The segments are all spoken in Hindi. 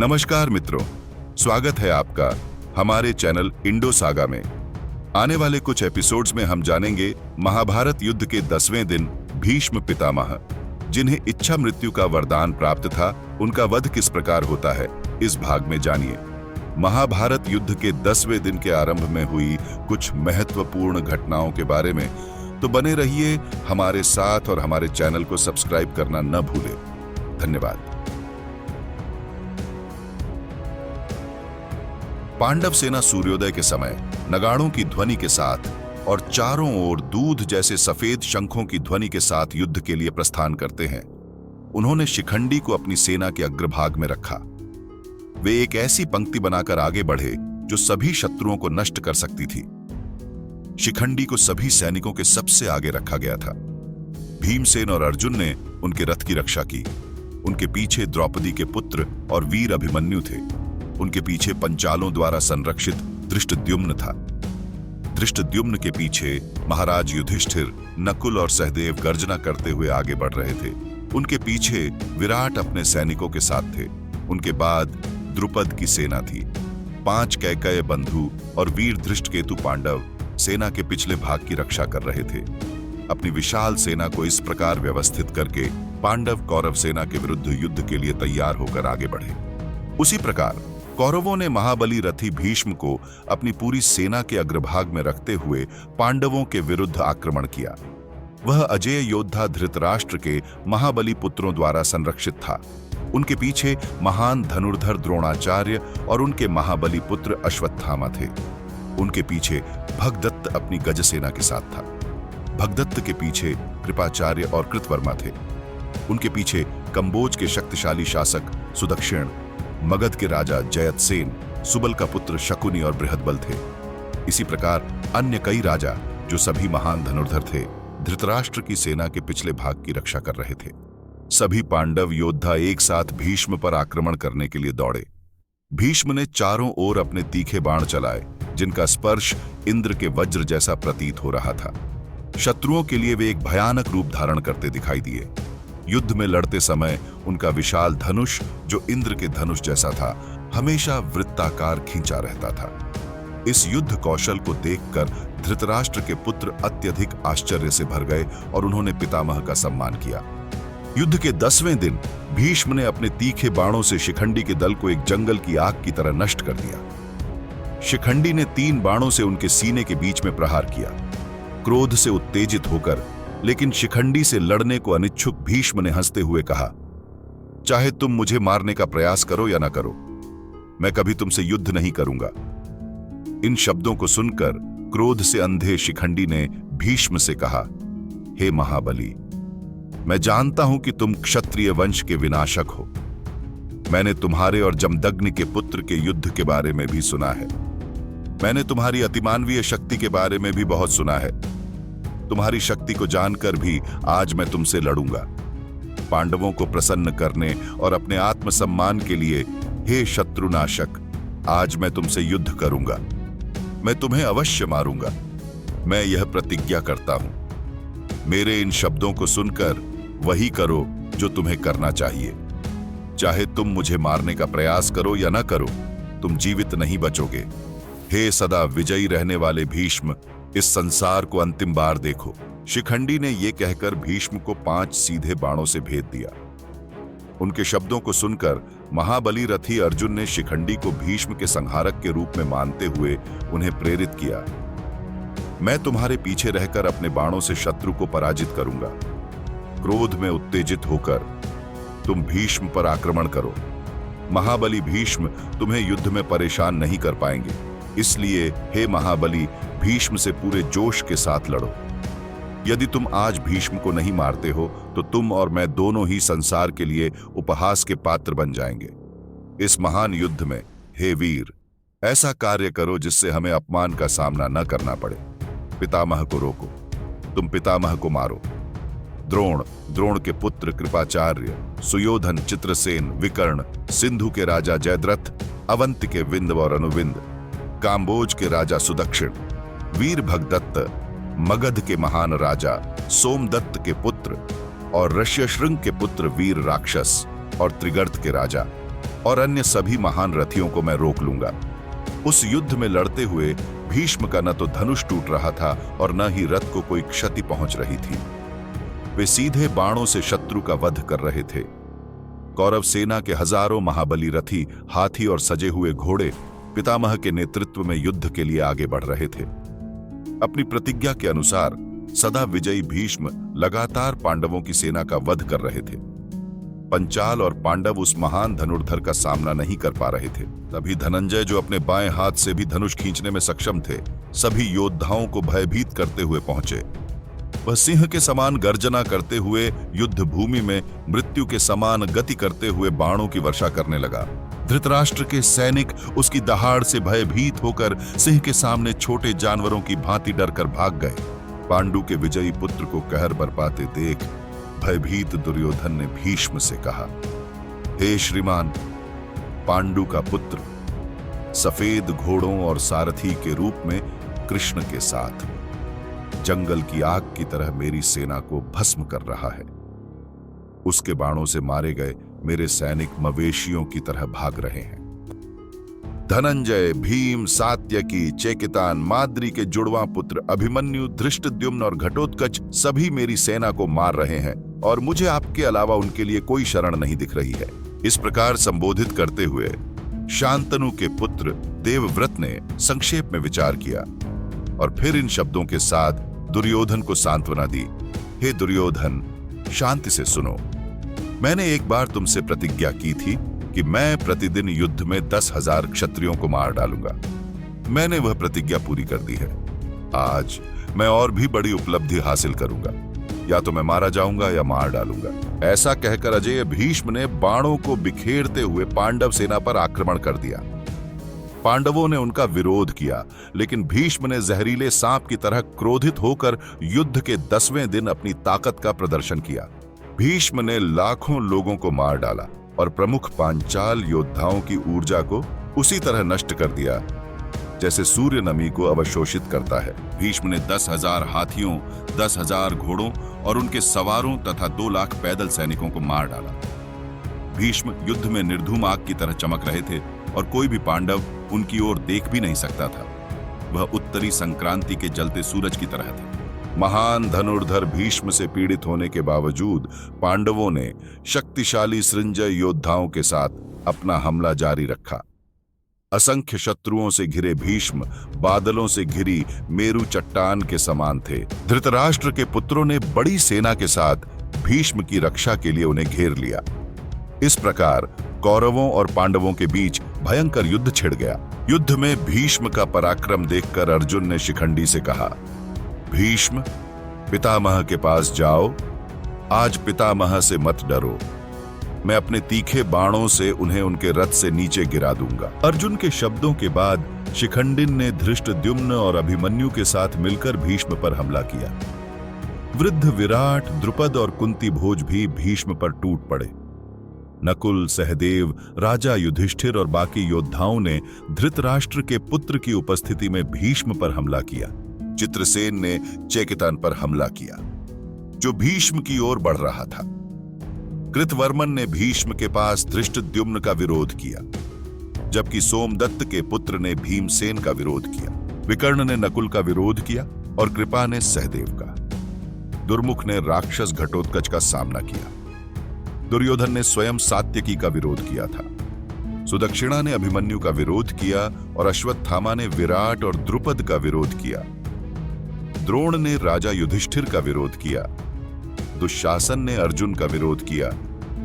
नमस्कार मित्रों, स्वागत है आपका हमारे चैनल इंडो सागा में। आने वाले कुछ एपिसोड्स में हम जानेंगे महाभारत युद्ध के 10वें दिन भीष्म पितामह, जिन्हें इच्छा मृत्यु का वरदान प्राप्त था, उनका वध किस प्रकार होता है, इस भाग में जानिए। महाभारत युद्ध के 10वें दिन के आरंभ में हुई कुछ महत्वपूर्ण घटनाओं के बारे में तो बने रहिए हमारे साथ और हमारे चैनल को सब्सक्राइब करना न भूलें। धन्यवाद। पांडव सेना सूर्योदय के समय नगाड़ों की ध्वनि के साथ और चारों ओर दूध जैसे सफेद शंखों की ध्वनि के साथ युद्ध के लिए प्रस्थान करते हैं। उन्होंने शिखंडी को अपनी सेना के अग्रभाग में रखा। वे एक ऐसी पंक्ति बनाकर आगे बढ़े जो सभी शत्रुओं को नष्ट कर सकती थी। शिखंडी को सभी सैनिकों के सबसे आगे रखा गया था। भीमसेन और अर्जुन ने उनके रथ की रक्षा की। उनके पीछे द्रौपदी के पुत्र और वीर अभिमन्यु थे। उनके पीछे पंचालों द्वारा संरक्षित धृष्टद्युम्न था। धृष्टद्युम्न के पीछे महाराज युधिष्ठिर, नकुल और सहदेव गर्जना करते हुए आगे बढ़ रहे थे। उनके पीछे विराट अपने सैनिकों के साथ थे। उनके बाद द्रुपद की सेना थी। 5 कैकेय बंधु और वीर धृष्टकेतु पांडव सेना के पिछले भाग की रक्षा कर रहे थे। अपनी विशाल सेना को इस प्रकार व्यवस्थित करके पांडव कौरव सेना के विरुद्ध युद्ध के लिए तैयार होकर आगे बढ़े। उसी प्रकार कौरवों ने महाबली रथी भीष्म को अपनी पूरी सेना के अग्रभाग में रखते हुए पांडवों के विरुद्ध आक्रमण किया। वह अजेय योद्धा धृतराष्ट्र के महाबली पुत्रों द्वारा संरक्षित था। उनके पीछे महान धनुर्धर द्रोणाचार्य और उनके महाबली पुत्र अश्वत्थामा थे। उनके पीछे भगदत्त अपनी गज सेना के साथ था। भगदत्त के पीछे कृपाचार्य और कृतवर्मा थे। उनके पीछे कंबोज के शक्तिशाली शासक सुदक्षिण, मगध के राजा जयतसेन, सुबल का पुत्र शकुनी और बृहदबल थे। इसी प्रकार अन्य कई राजा जो सभी महान धनुर्धर थे, धृतराष्ट्र की सेना के पिछले भाग की रक्षा कर रहे थे। सभी पांडव योद्धा एक साथ भीष्म पर आक्रमण करने के लिए दौड़े। भीष्म ने चारों ओर अपने तीखे बाण चलाए, जिनका स्पर्श इंद्र के वज्र जैसा प्रतीत हो रहा था। शत्रुओं के लिए वे एक भयानक रूप धारण करते दिखाई दिए। युद्ध में लड़ते समय उनका विशाल धनुष, जो इंद्र के धनुष जैसा था, हमेशा वृत्ताकार खींचा रहता था। इस युद्ध कौशल को देखकर धृतराष्ट्र के पुत्र अत्यधिक आश्चर्य से भर गए और उन्होंने पितामह का सम्मान किया। युद्ध के 10वें दिन भीष्म ने अपने तीखे बाणों से शिखंडी के दल को एक जंगल की आग की तरह नष्ट कर दिया। शिखंडी ने 3 बाणों से उनके सीने के बीच में प्रहार किया। क्रोध से उत्तेजित होकर लेकिन शिखंडी से लड़ने को अनिच्छुक भीष्म ने हंसते हुए कहा, चाहे तुम मुझे मारने का प्रयास करो या ना करो, मैं कभी तुमसे युद्ध नहीं करूंगा। इन शब्दों को सुनकर क्रोध से अंधे शिखंडी ने भीष्म से कहा, हे महाबली, मैं जानता हूं कि तुम क्षत्रिय वंश के विनाशक हो। मैंने तुम्हारे और जमदग्नि के पुत्र के युद्ध के बारे में भी सुना है। मैंने तुम्हारी अतिमानवीय शक्ति के बारे में भी बहुत सुना है। तुम्हारी शक्ति को जानकर भी आज मैं तुमसे लड़ूंगा। पांडवों को प्रसन्न करने और अपने आत्मसम्मान के लिए, हे शत्रुनाशक, आज मैं तुमसे युद्ध करूंगा। मैं तुम्हें अवश्य मारूंगा। मैं यह प्रतिज्ञा करता हूं। मेरे इन शब्दों को सुनकर वही करो जो तुम्हें करना चाहिए। चाहे तुम मुझे मारने का प्रयास करो या ना करो, तुम जीवित नहीं बचोगे। हे सदा विजयी रहने वाले भीष्म, इस संसार को अंतिम बार देखो। शिखंडी ने यह कहकर भीष्म को 5 सीधे बाणों से भेद दिया। उनके शब्दों को सुनकर महाबली रथी अर्जुन ने शिखंडी को भीष्म के संहारक के रूप में मानते हुए उन्हें प्रेरित किया, मैं तुम्हारे पीछे रहकर अपने बाणों से शत्रु को पराजित करूंगा। क्रोध में उत्तेजित होकर तुम भीष्म पर आक्रमण करो। महाबली भीष्म तुम्हें युद्ध में परेशान नहीं कर पाएंगे। इसलिए हे महाबली, भीष्म से पूरे जोश के साथ लड़ो। यदि तुम आज भीष्म को नहीं मारते हो तो तुम और मैं दोनों ही संसार के लिए उपहास के पात्र बन जाएंगे। इस महान युद्ध में हे वीर, ऐसा कार्य करो जिससे हमें अपमान का सामना न करना पड़े। पितामह को रोको, तुम पितामह को मारो। द्रोण के पुत्र कृपाचार्य, सुयोधन, चित्रसेन, विकर्ण, सिंधु के राजा जयद्रथ, अवंति के विंद और अनुविंद, काम्बोज के राजा सुदक्षिण, वीर भगदत्त, मगध के महान राजा सोमदत्त के पुत्र और ऋष्यशृंग के पुत्र वीर राक्षस और त्रिगर्त के राजा और अन्य सभी महान रथियों को मैं रोक लूंगा। उस युद्ध में लड़ते हुए भीष्म का न तो धनुष टूट रहा था और न ही रथ को कोई क्षति पहुंच रही थी। वे सीधे बाणों से शत्रु का वध कर रहे थे। कौरव सेना के हजारों महाबली रथी, हाथी और सजे हुए घोड़े पितामह के नेतृत्व में युद्ध के लिए आगे बढ़ रहे थे। अपनी प्रतिज्ञा के अनुसार सदा विजयी भीष्म लगातार पांडवों की सेना का वध कर रहे थे। पंचाल और पांडव उस महान धनुर्धर का सामना नहीं कर पा रहे थे। तभी धनंजय, जो अपने बाएं हाथ से भी धनुष खींचने में सक्षम थे, सभी योद्धाओं को भयभीत करते हुए पहुंचे। वह सिंह के समान गर्जना करते हुए युद्ध भूमि में मृत्यु के समान गति करते हुए बाणों की वर्षा करने लगा। धृतराष्ट्र के सैनिक उसकी दहाड़ से भयभीत होकर सिंह के सामने छोटे जानवरों की भांति डरकर भाग गए। पांडु के विजयी पुत्र को कहर बरपाते देख भयभीत दुर्योधन ने भीष्म से कहा, हे श्रीमान, पांडु का पुत्र सफेद घोड़ों और सारथी के रूप में कृष्ण के साथ जंगल की आग की तरह मेरी सेना को भस्म कर रहा है। उसके बाणों से मारे गए मेरे सैनिक मवेशियों की तरह भाग रहे हैं। धनंजय, भीम, सात्यकी, चेकितान, माद्री के जुड़वां पुत्र अभिमन्यु, धृष्टद्युम्न और घटोत्कच सभी मेरी सेना को मार रहे हैं और मुझे आपके अलावा उनके लिए कोई शरण नहीं दिख रही है। इस प्रकार संबोधित करते हुए शांतनु के पुत्र देवव्रत ने संक्षेप में विचार किया और फिर इन शब्दों के साथ दुर्योधन को सांत्वना दी, हे दुर्योधन, शांति से सुनो। मैंने एक बार तुमसे प्रतिज्ञा की थी कि मैं प्रतिदिन युद्ध में 10,000 क्षत्रियों को मार डालूंगा। मैंने वह प्रतिज्ञा पूरी कर दी है। आज मैं और भी बड़ी उपलब्धि हासिल करूंगा। या तो मैं मारा जाऊंगा या मार डालूंगा। ऐसा कहकर अजेय भीष्म ने बाणों को बिखेरते हुए पांडव सेना पर आक्रमण कर दिया। पांडवों ने उनका विरोध किया, लेकिन भीष्म ने जहरीले सांप की तरह क्रोधित होकर युद्ध के 10वें दिन अपनी ताकत का प्रदर्शन किया। भीष्म ने लाखों लोगों को मार डाला और प्रमुख पांचाल योद्धाओं की ऊर्जा को उसी तरह नष्ट कर दिया जैसे सूर्य नमी को अवशोषित करता है। भीष्म ने 10,000 हाथियों, 10,000 घोड़ों और उनके सवारों तथा 2 लाख पैदल सैनिकों को मार डाला। भीष्म युद्ध में निर्धूम आग की तरह चमक रहे थे और कोई भी पांडव उनकी ओर देख भी नहीं सकता था। वह उत्तरी संक्रांति के जलते सूरज की तरह थे। महान धनुर्धर भीष्म से पीड़ित होने के बावजूद पांडवों ने शक्तिशाली सृंजय योद्धाओं के साथ अपना हमला जारी रखा। असंख्य शत्रुओं से घिरे भीष्म बादलों से घिरी मेरू चट्टान के समान थे। धृतराष्ट्र के पुत्रों ने बड़ी सेना के साथ भीष्म की रक्षा के लिए उन्हें घेर लिया। इस प्रकार कौरवों और पांडवों के बीच भयंकर युद्ध छिड़ गया। युद्ध में भीष्म का पराक्रम देखकर अर्जुन ने शिखंडी से कहा, भीष्म, पितामह के पास जाओ। आज पितामह से मत डरो। मैं अपने तीखे बाणों से उन्हें उनके रथ से नीचे गिरा दूंगा। अर्जुन के शब्दों के बाद शिखंडिन ने धृष्टद्युम्न और अभिमन्यु के साथ मिलकर भीष्म पर हमला किया। वृद्ध विराट, द्रुपद और कुंती भोज भी भीष्म पर टूट पड़े। नकुल, सहदेव, राजा युधिष्ठिर और बाकी योद्धाओं ने धृतराष्ट्र के पुत्र की उपस्थिति में भीष्म पर हमला किया। चित्रसेन ने चेकितान पर हमला किया, जो भीष्म की ओर बढ़ रहा था। कृतवर्मन ने भीष्म के पास धृष्टद्युम्न का विरोध किया, जबकि सोमदत्त के पुत्र ने भीमसेन का विरोध किया। विकर्ण ने नकुल का विरोध किया और कृपा ने सहदेव का। दुर्मुख ने राक्षस घटोत्कच का सामना किया। दुर्योधन ने स्वयं सात्यकी का विरोध किया था। सुदक्षिणा ने अभिमन्यु का विरोध किया और अश्वत्थामा ने विराट और द्रुपद का विरोध किया। द्रोण ने राजा युधिष्ठिर का विरोध किया। दुशासन ने अर्जुन का विरोध किया,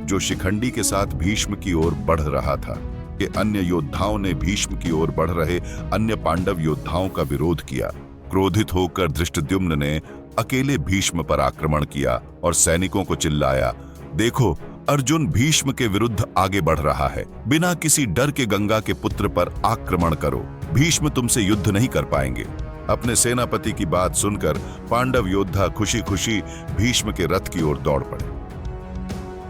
जो शिखंडी के साथ भीष्म की ओर बढ़ रहा था। कि अन्य योद्धाओं ने भीष्म की ओर बढ़ रहे अन्य पांडव योद्धाओं का विरोध किया। क्रोधित होकर धृष्टद्युम्न ने अकेले भीष्म पर आक्रमण किया और सैनिकों को चिल्लाया, देखो, अर्जुन भीष्म के विरुद्ध आगे बढ़ रहा है। बिना किसी डर के गंगा के पुत्र पर आक्रमण करो। भीष्म तुमसे युद्ध नहीं कर पाएंगे। अपने सेनापति की बात सुनकर पांडव योद्धा खुशी खुशी भीष्म के रथ की ओर दौड़ पड़े।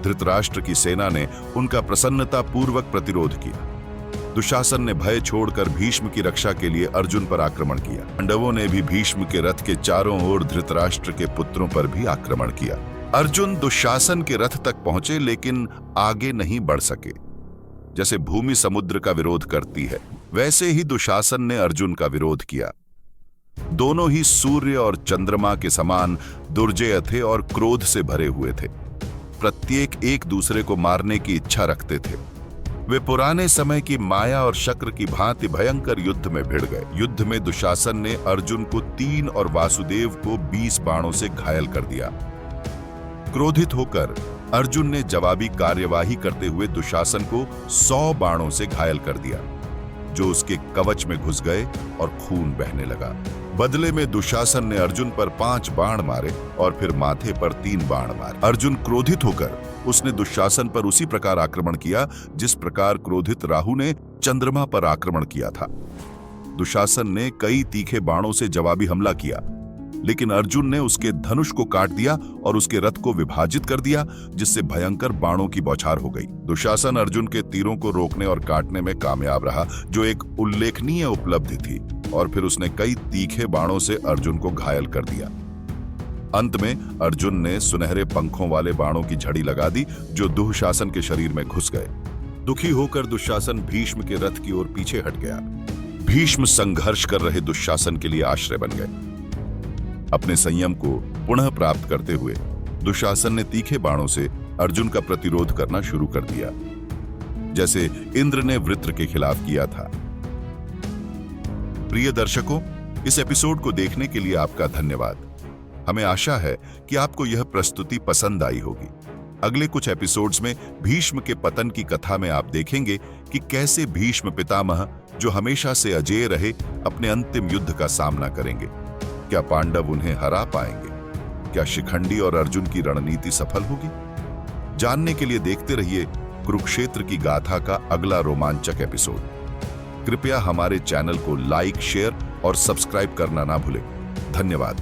धृतराष्ट्र की सेना ने उनका प्रसन्नता पूर्वक प्रतिरोध किया। दुशासन ने भय छोड़कर भीष्म की रक्षा के लिए अर्जुन पर आक्रमण किया। पांडवों ने भी भीष्म के रथ के चारों ओर धृतराष्ट्र के पुत्रों पर भी आक्रमण किया। अर्जुन दुशासन के रथ तक पहुंचे, लेकिन आगे नहीं बढ़ सके। जैसे भूमि समुद्र का विरोध करती है, वैसे ही दुशासन ने अर्जुन का विरोध किया। दोनों ही सूर्य और चंद्रमा के समान दुर्जय थे और क्रोध से भरे हुए थे। प्रत्येक एक दूसरे को मारने की इच्छा रखते थे। वे पुराने समय की माया और शक्र की भांति भयंकर युद्ध में भिड़ गए। युद्ध में दुशासन ने अर्जुन को 3 और वासुदेव को 20 बाणों से घायल कर दिया। क्रोधित होकर अर्जुन ने जवाबी कार्यवाही करते हुए दुशासन को 100 बाणों से घायल कर दिया, जो उसके कवच में घुस गए और खून बहने लगा। बदले में दुशासन ने अर्जुन पर 5 बाण मारे और फिर माथे पर 3 बाण मारे। अर्जुन क्रोधित होकर उसने दुशासन पर उसी प्रकार आक्रमण किया जिस प्रकार क्रोधित राहु ने चंद्रमा पर आक्रमण किया था। दुशासन ने कई तीखे बाणों से जवाबी हमला किया, लेकिन अर्जुन ने उसके धनुष को काट दिया और उसके रथ को विभाजित कर दिया, जिससे भयंकर बाणों की बौछार हो गई। दुशासन अर्जुन के तीरों को रोकने और काटने में कामयाब रहा, जो एक उल्लेखनीय उपलब्धि थी, और फिर उसने कई तीखे बाणों से अर्जुन को घायल कर दिया। अंत में अर्जुन ने सुनहरे पंखों वाले बाणों की झड़ी लगा दी, जो दुशासन के शरीर में घुस गए। दुखी होकर दुशासन भीष्म के रथ की ओर पीछे हट गया। भीष्म संघर्ष कर रहे दुशासन के लिए आश्रय बन गए। अपने संयम को पुनः प्राप्त करते हुए दुशासन ने तीखे बाणों से अर्जुन का प्रतिरोध करना शुरू कर दिया, जैसे इंद्र ने वृत्र के खिलाफ किया था। प्रिय दर्शकों, इस एपिसोड को देखने के लिए आपका धन्यवाद। हमें आशा है कि आपको यह प्रस्तुति पसंद आई होगी। अगले कुछ एपिसोड्स में भीष्म के पतन की कथा में आप देखेंगे कि कैसे भीष्म पितामह, जो हमेशा से अजेय रहे, अपने अंतिम युद्ध का सामना करेंगे। क्या पांडव उन्हें हरा पाएंगे? क्या शिखंडी और अर्जुन की रणनीति सफल होगी? जानने के लिए देखते रहिए कुरुक्षेत्र की गाथा का अगला रोमांचक एपिसोड। कृपया हमारे चैनल को लाइक, शेयर और सब्सक्राइब करना ना भूलें। धन्यवाद।